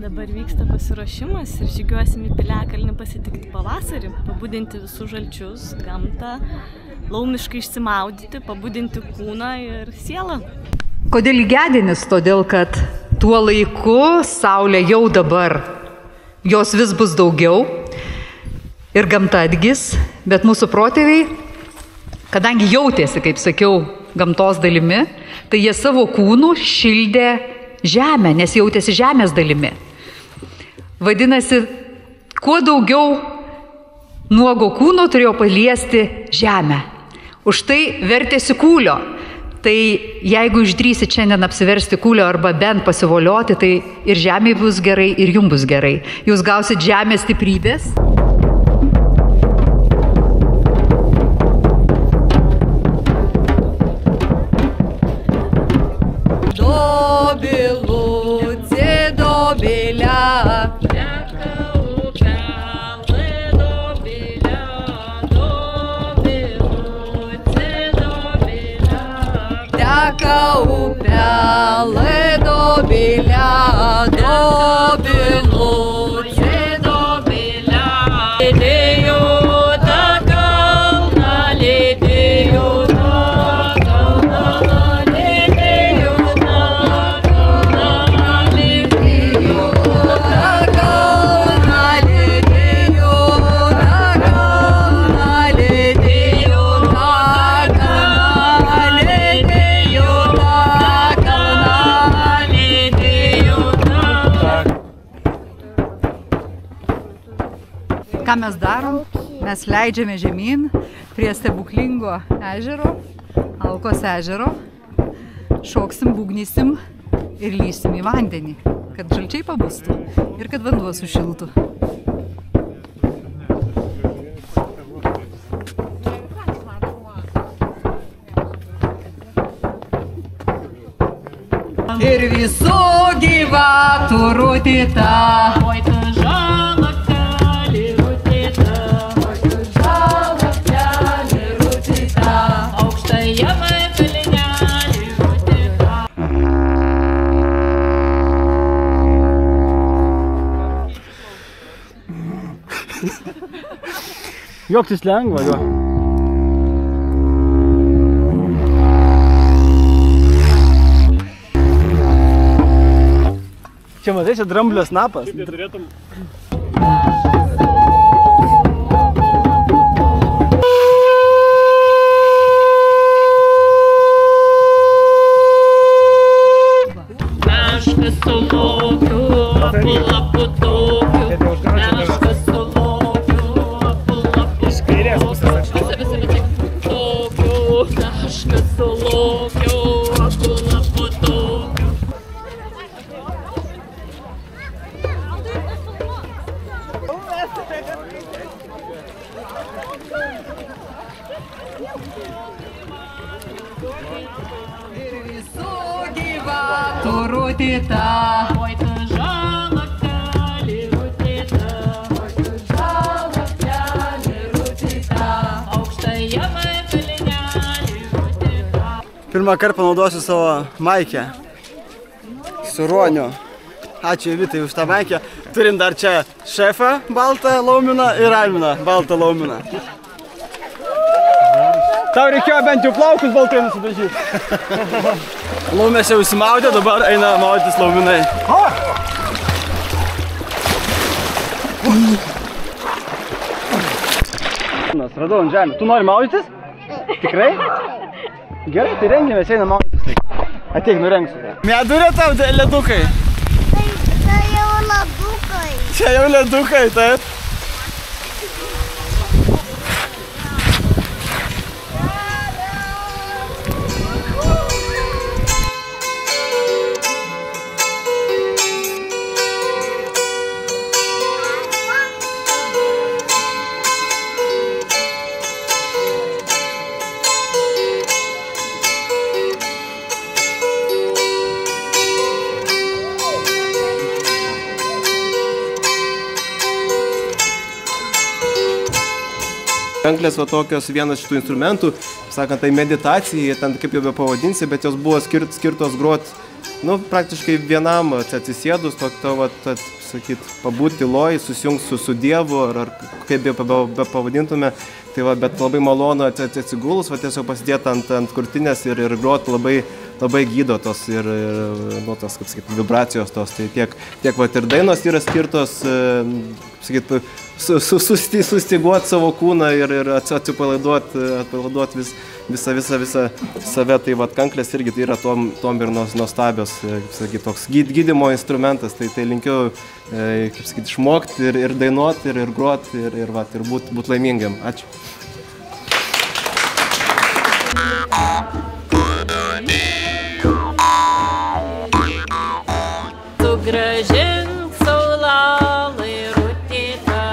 Dabar vyksta pasiruošimas ir žygiuosim į Piliakalnį pasitikti pavasarį, pabudinti visus žalčius, gamtą, laumiškai išsimaudyti, pabudinti kūną ir sielą. Kodėl lygiadienis? Todėl, kad tuo laiku saulė jau dabar, jos vis bus daugiau ir gamta atgis, bet mūsų protėviai, kadangi jautėsi, kaip sakiau, gamtos dalimi, tai jie savo kūnų šildė žemę, nes jautėsi žemės dalimi. Vadinasi, kuo daugiau nuogo kūno turėjo paliesti žemę. Už tai vertėsi kūlio. Tai jeigu išdrįsit šiandien apsiversti kūlio arba bent pasivolioti, tai ir žemė bus gerai, ir jums bus gerai. Jūs gausit žemės stiprybės. Ką mes darom? Mes leidžiame žemyn prie stebuklingo ežero, Alkos ežero, šoksim, būgnysim ir lysim į vandenį, kad žalčiai pabustų ir kad vanduo sušiltų. Ir visų gyvatų rūtita. Juoktis lengva, jo. Čia matai, čia dramblio snapas. Kaip neturėtum... Meškas su laukiu, apulapu taukiu, meškas su laukiu, apulapu taukiu, meškas su laukiu, apulapu taukiu. Ir visų gyvatų rūtita. Oi, tu žalaktelį rūtita. Oi, tu žalaktelį rūtita. Aukštajame kalnelį rūtita. Pirmą kartą panaudosiu savo maikę su ruoniu. Ačiū Vitai už tą maikę. Turim dar čia šefą baltą lauminą ir Alminą baltą lauminą. Tau reikėjo bent jau plaukus baltai nusidažyti. Laumės jau įsimaudė, dabar eina maudytis lauminai. Radau ant žemės. Tu nori maudytis? Tikrai? Gerai, tai rengėmės, eina maudytis. Ateik, nurengsiu. Medurė tau ledukai? Tai jau ledukai. Čia jau ledukai, taip. Kanklės va tokios vienas iš tų instrumentų, sakant, tai meditacija, ten kaip jau be pavadinsi, bet jos buvo skirtos grot nu, praktiškai vienam atsisėdus, pabūti tyloj, susijungt su Dievu, ar kaip be pavadintume, tai va, bet labai malonu atsigulus, va, tiesiog pasidėti ant krūtinės ir grot labai gydo tos ir nu, tos, kaip sakyt, vibracijos tos, tai tiek va, ir dainos yra skirtos, sakyt, sustiguoti savo kūną ir atsipalaiduoti visą save, tai va, kanklės irgi tai yra tom ir nuostabios, kaip sakyt, toks gydymo instrumentas, tai linkiu, kaip sakyt, išmokti ir dainuoti, ir groti, ir būti laimingam. Ačiū. Sugrąžink saulalai rūtytą,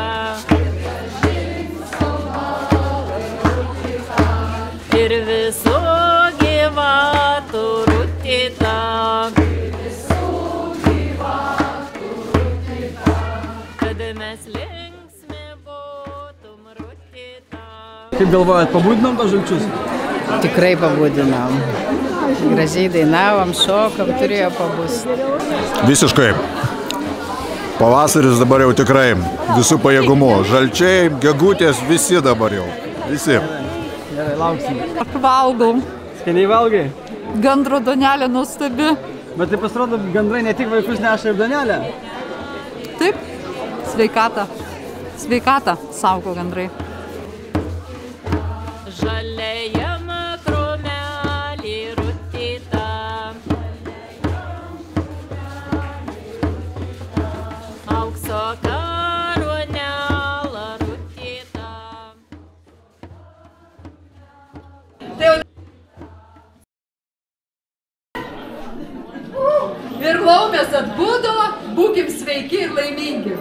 ir visų gyvatų rūtytą, kad mes linksmi būtum rūtytą. Kaip galvojat, pabūdinom tos žalčius? Tikrai pabūdinom. Gražiai dainavom, šokam, turėjo pabusti. Visiškai. Pavasaris dabar jau tikrai visų pajėgumų. Žalčiai, gegutės, visi dabar jau. Visi. Gerai, lauksim. Aš valgau. Skaniai valgai? Gandro duonelė nuostabi. Bet tai pasirodo, gandrai ne tik vaikus neša ir duonelę. Taip, sveikata. Sveikata, saugo gandrai. Žalėjama krūmelį rūtytą, aukso karūnelą rūtytą. Ir laumės atbudo, būkim sveiki ir laimingi.